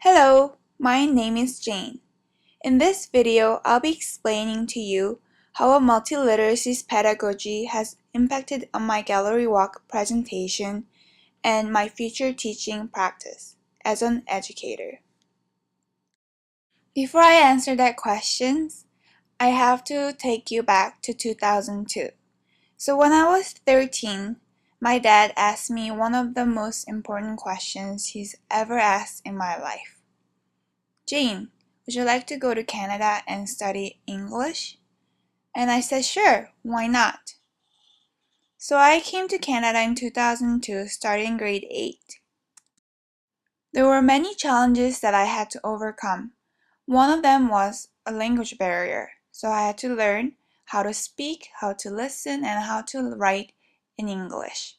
Hello, my name is Jane. In this video, I'll be explaining to you how a multiliteracy pedagogy has impacted on my GalleryWalk presentation and my future teaching practice as an educator. Before I answer that question, I have to take you back to 2002. So when I was 13, my dad asked me one of the most important questions he's ever asked in my life. Jane, would you like to go to Canada and study English? And I said, sure, why not? So I came to Canada in 2002, starting grade 8. There were many challenges that I had to overcome. One of them was a language barrier, so I had to learn how to speak, how to listen, and how to write in English.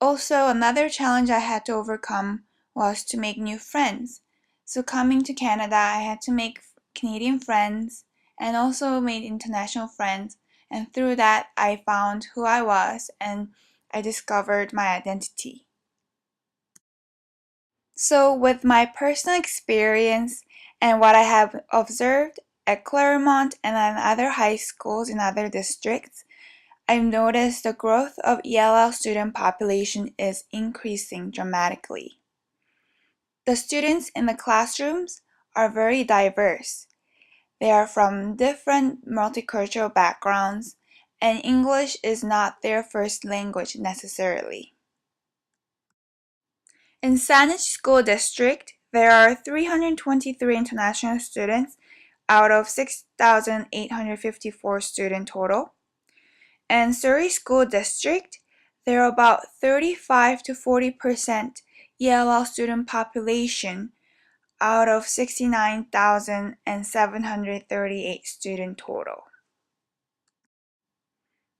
Also, another challenge I had to overcome was to make new friends. So coming to Canada, I had to make Canadian friends and also made international friends, and through that I found who I was and I discovered my identity. So with my personal experience and what I have observed at Claremont and at other high schools in other districts, I've noticed the growth of ELL student population is increasing dramatically. The students in the classrooms are very diverse. They are from different multicultural backgrounds, and English is not their first language necessarily. In Saanich School District, there are 323 international students out of 6,854 student total. And Surrey School District, there are about 35 to 40% ELL student population out of 69,738 student total.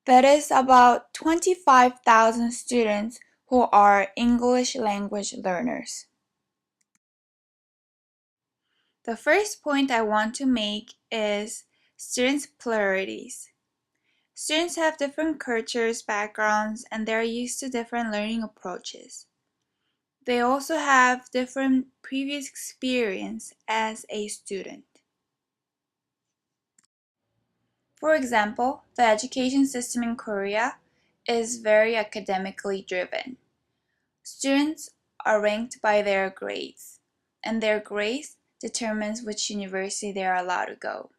That is about 25,000 students who are English language learners. The first point I want to make is students' pluralities. Students have different cultures, backgrounds, and they're used to different learning approaches. They also have different previous experience as a student. For example, the education system in Korea is very academically driven. Students are ranked by their grades, and their grades determines which university they are allowed to go.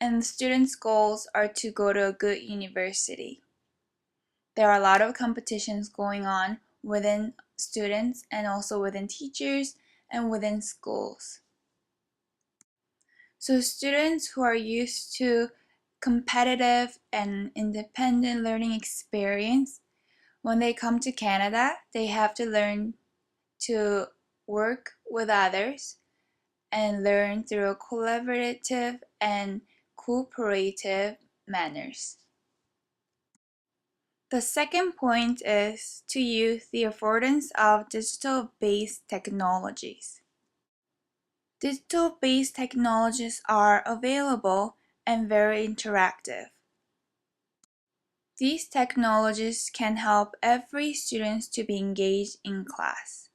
And the students' goals are to go to a good university. There are a lot of competitions going on within students and also within teachers and within schools. So students who are used to competitive and independent learning experience, when they come to Canada, they have to learn to work with others and learn through collaborative and cooperative manners. The second point is to use the affordance of digital-based technologies. Digital-based technologies are available and very interactive. These technologies can help every student to be engaged in class.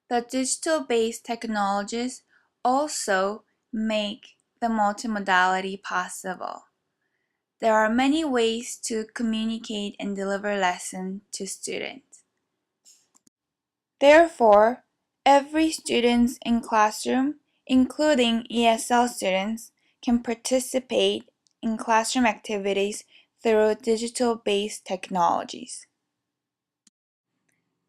The digital-based technologies also make the multimodality possible. There are many ways to communicate and deliver lessons to students. Therefore, every student in classroom, including ESL students, can participate in classroom activities through digital-based technologies.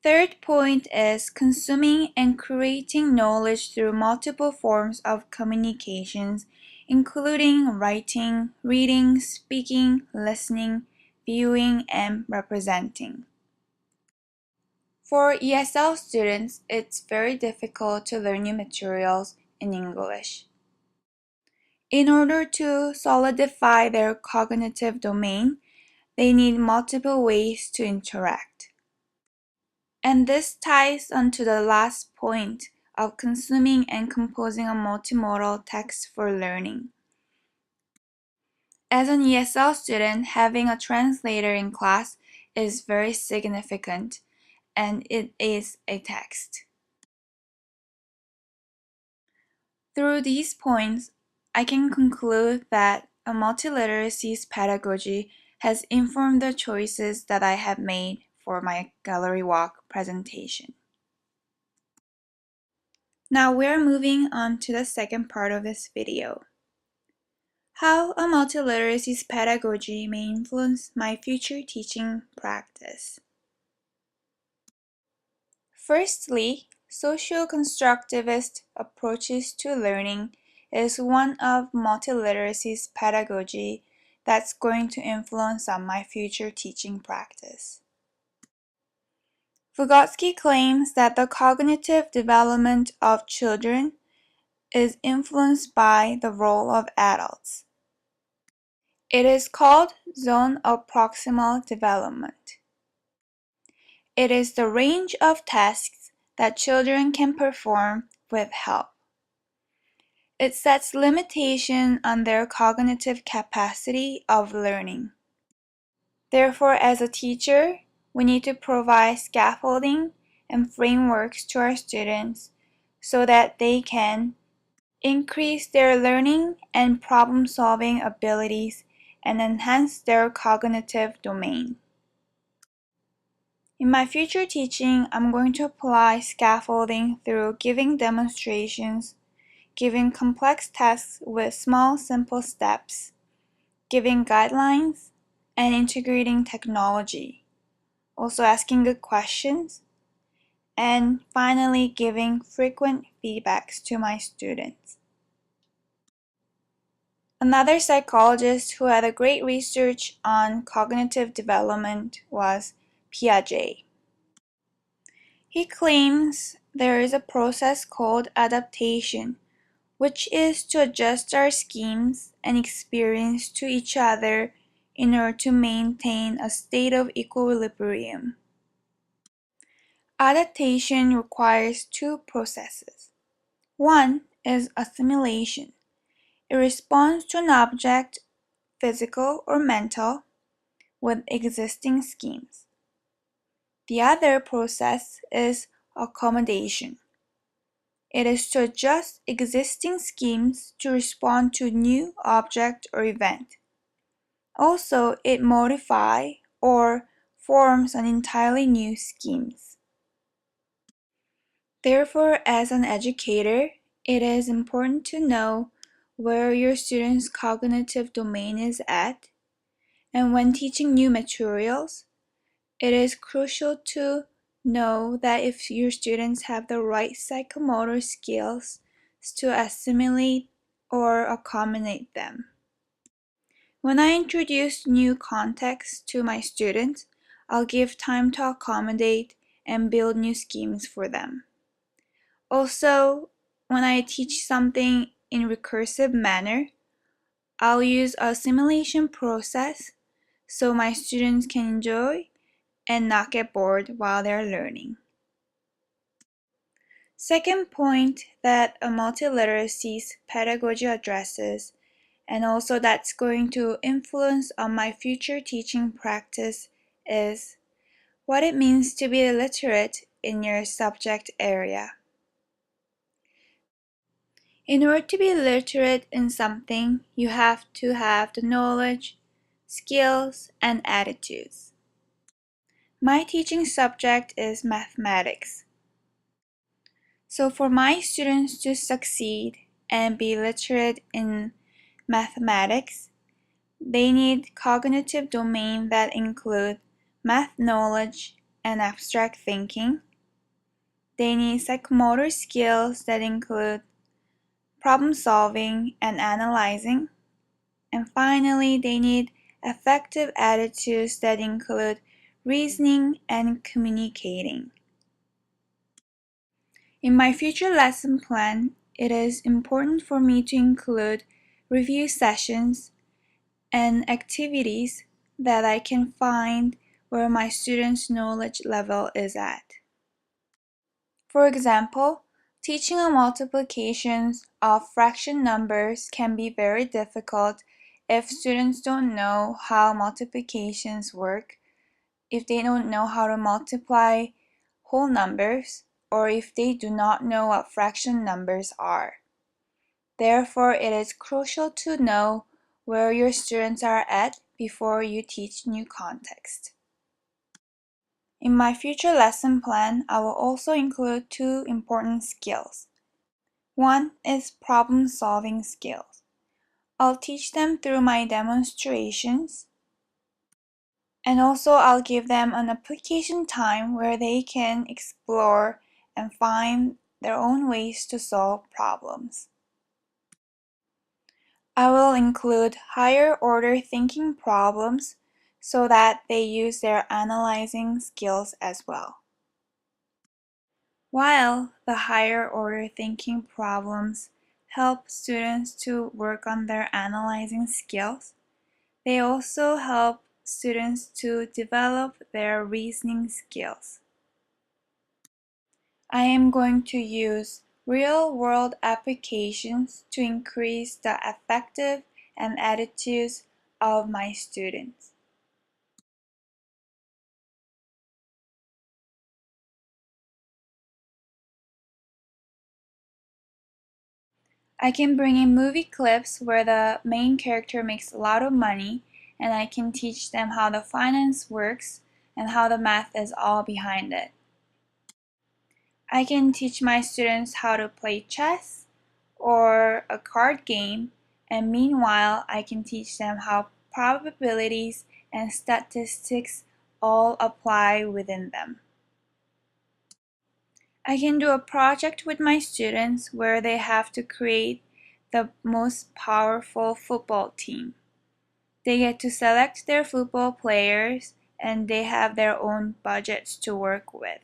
Third point is consuming and creating knowledge through multiple forms of communications, including writing, reading, speaking, listening, viewing, and representing. For ESL students, it's very difficult to learn new materials in English. In order to solidify their cognitive domain, they need multiple ways to interact. And this ties onto the last point of consuming and composing a multimodal text for learning. As an ESL student, having a translator in class is very significant, and it is a text. Through these points, I can conclude that a multiliteracy pedagogy has informed the choices that I have made for my GalleryWalk presentation. Now we're moving on to the second part of this video. How a multiliteracy pedagogy may influence my future teaching practice. Firstly, socio-constructivist approaches to learning is one of multiliteracy's pedagogy that's going to influence on my future teaching practice. Vygotsky claims that the cognitive development of children is influenced by the role of adults. It is called zone of proximal development. It is the range of tasks that children can perform with help. It sets limitation on their cognitive capacity of learning. Therefore, as a teacher, we need to provide scaffolding and frameworks to our students so that they can increase their learning and problem-solving abilities and enhance their cognitive domain. In my future teaching, I'm going to apply scaffolding through giving demonstrations, giving complex tasks with small, simple steps, giving guidelines, and integrating technology, also asking good questions, and finally giving frequent feedbacks to my students. Another psychologist who had a great research on cognitive development was Piaget. He claims there is a process called adaptation, which is to adjust our schemes and experience to each other in order to maintain a state of equilibrium. Adaptation requires two processes. One is assimilation. It responds to an object, physical or mental, with existing schemes. The other process is accommodation. It is to adjust existing schemes to respond to a new object or event. Also, it modifies or forms an entirely new schemes. Therefore, as an educator, it is important to know where your student's cognitive domain is at, and when teaching new materials, it is crucial to know that if your students have the right psychomotor skills to assimilate or accommodate them. When I introduce new contexts to my students, I'll give time to accommodate and build new schemes for them. Also, when I teach something in recursive manner, I'll use a simulation process so my students can enjoy and not get bored while they're learning. Second point that a multiliteracy pedagogy addresses, and also that's going to influence on my future teaching practice, is what it means to be literate in your subject area. In order to be literate in something, you have to have the knowledge, skills, and attitudes. My teaching subject is mathematics. So for my students to succeed and be literate in mathematics, they need cognitive domain that include math knowledge and abstract thinking. They need psychomotor skills that include problem solving and analyzing. And finally, they need effective attitudes that include reasoning and communicating. In my future lesson plan, it is important for me to include review sessions and activities that I can find where my students' knowledge level is at. For example, teaching on multiplications of fraction numbers can be very difficult if students don't know how multiplications work, if they don't know how to multiply whole numbers, or if they do not know what fraction numbers are. Therefore, it is crucial to know where your students are at before you teach new context. In my future lesson plan, I will also include two important skills. One is problem-solving skills. I'll teach them through my demonstrations, and also I'll give them an application time where they can explore and find their own ways to solve problems. I will include higher order thinking problems so that they use their analyzing skills as well. While the higher order thinking problems help students to work on their analyzing skills, they also help students to develop their reasoning skills. I am going to use real-world applications to increase the effective and attitudes of my students. I can bring in movie clips where the main character makes a lot of money, and I can teach them how the finance works and how the math is all behind it. I can teach my students how to play chess or a card game, and meanwhile I can teach them how probabilities and statistics all apply within them. I can do a project with my students where they have to create the most powerful football team. They get to select their football players and they have their own budgets to work with.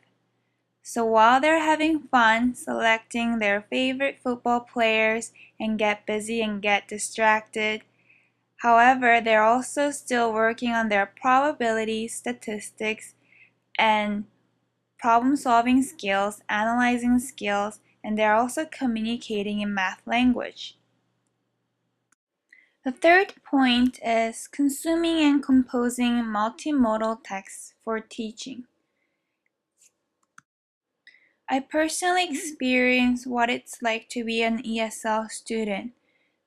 So while they're having fun selecting their favorite football players and get busy and get distracted, however, they're also still working on their probability, statistics, and problem-solving skills, analyzing skills, and they're also communicating in math language. The third point is consuming and composing multimodal texts for teaching. I personally experience what it's like to be an ESL student.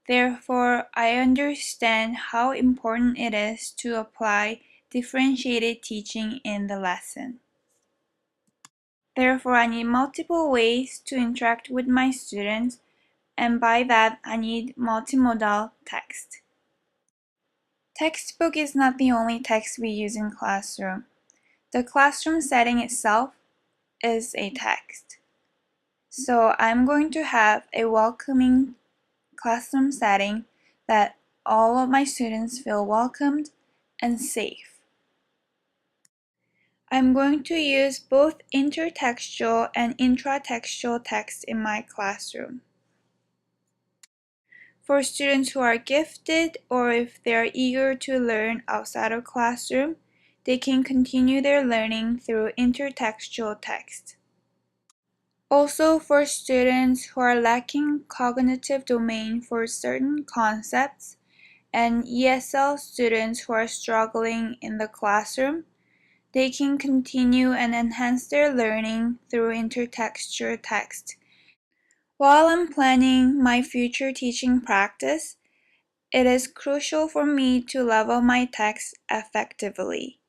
Therefore, I understand how important it is to apply differentiated teaching in the lesson. Therefore, I need multiple ways to interact with my students, and by that, I need multimodal text. Textbook is not the only text we use in classroom. The classroom setting itself is a text. So I'm going to have a welcoming classroom setting that all of my students feel welcomed and safe. I'm going to use both intertextual and intratextual text in my classroom. For students who are gifted or if they are eager to learn outside of classroom, they can continue their learning through intertextual text. Also, for students who are lacking cognitive domain for certain concepts and ESL students who are struggling in the classroom, they can continue and enhance their learning through intertextual text. While I'm planning my future teaching practice, it is crucial for me to level my text effectively.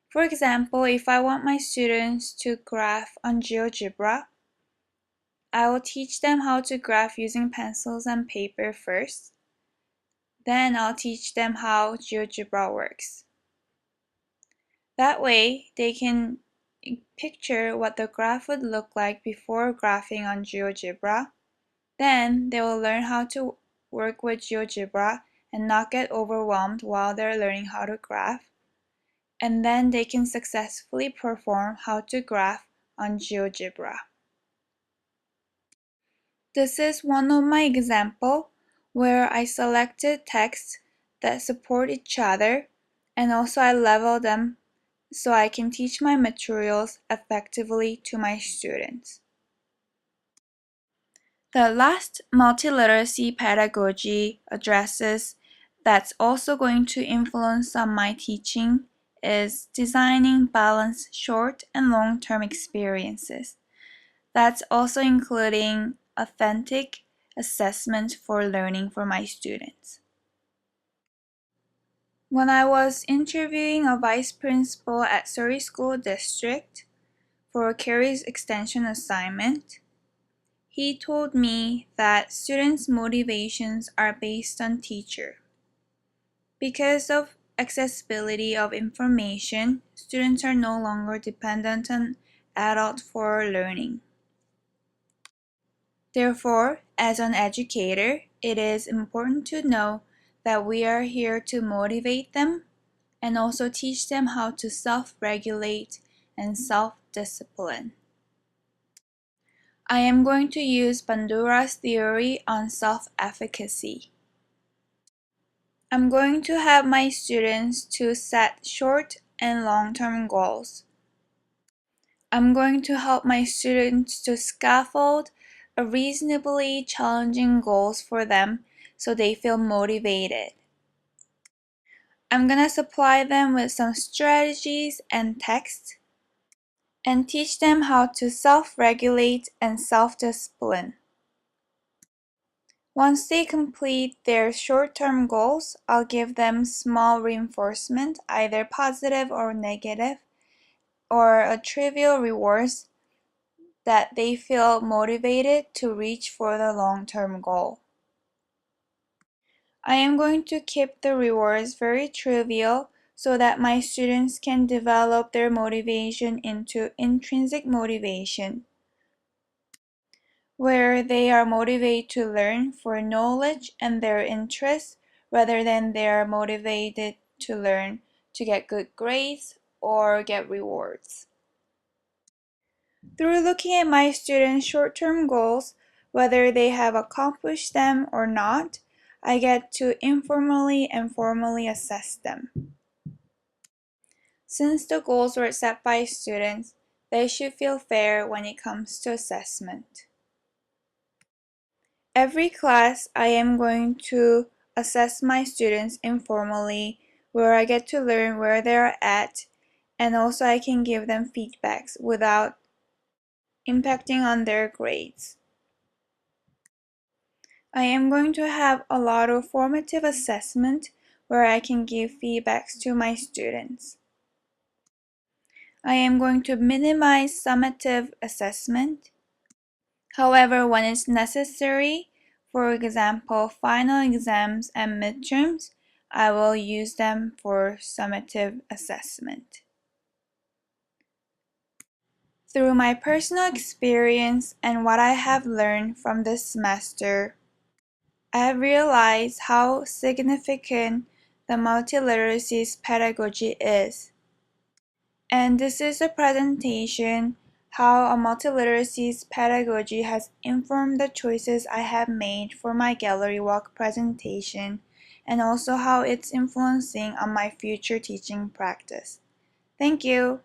For example, if I want my students to graph on GeoGebra, I will teach them how to graph using pencils and paper first. Then I'll teach them how GeoGebra works. That way, they can picture what the graph would look like before graphing on GeoGebra. Then they will learn how to work with GeoGebra and not get overwhelmed while they're learning how to graph. And then they can successfully perform how to graph on GeoGebra. This is one of my examples where I selected texts that support each other, and also I level them so I can teach my materials effectively to my students. The last multiliteracy pedagogy addresses that's also going to influence on my teaching is designing balanced short and long-term experiences. That's also including authentic assessment for learning for my students. When I was interviewing a vice principal at Surrey School District for Carrie's extension assignment, he told me that students' motivations are based on teacher. Because of accessibility of information, students are no longer dependent on adults for learning. Therefore, as an educator, it is important to know that we are here to motivate them and also teach them how to self-regulate and self-discipline. I am going to use Bandura's theory on self-efficacy. I'm going to have my students to set short and long-term goals. I'm going to help my students to scaffold a reasonably challenging goals for them so they feel motivated. I'm going to supply them with some strategies and text and teach them how to self-regulate and self-discipline. Once they complete their short-term goals, I'll give them small reinforcement, either positive or negative, or a trivial rewards that they feel motivated to reach for the long-term goal. I am going to keep the rewards very trivial so that my students can develop their motivation into intrinsic motivation, where they are motivated to learn for knowledge and their interests rather than they are motivated to learn to get good grades or get rewards. Through looking at my students' short-term goals, whether they have accomplished them or not, I get to informally and formally assess them. Since the goals were set by students, they should feel fair when it comes to assessment. Every class, I am going to assess my students informally, where I get to learn where they are at, and also I can give them feedbacks without impacting on their grades. I am going to have a lot of formative assessment where I can give feedbacks to my students. I am going to minimize summative assessment. However, when it's necessary, for example, final exams and midterms, I will use them for summative assessment. Through my personal experience and what I have learned from this semester, I have realized how significant the multiliteracy's pedagogy is. And this is a presentation how a multiliteracy's pedagogy has informed the choices I have made for my GalleryWalk presentation and also how it's influencing on my future teaching practice. Thank you.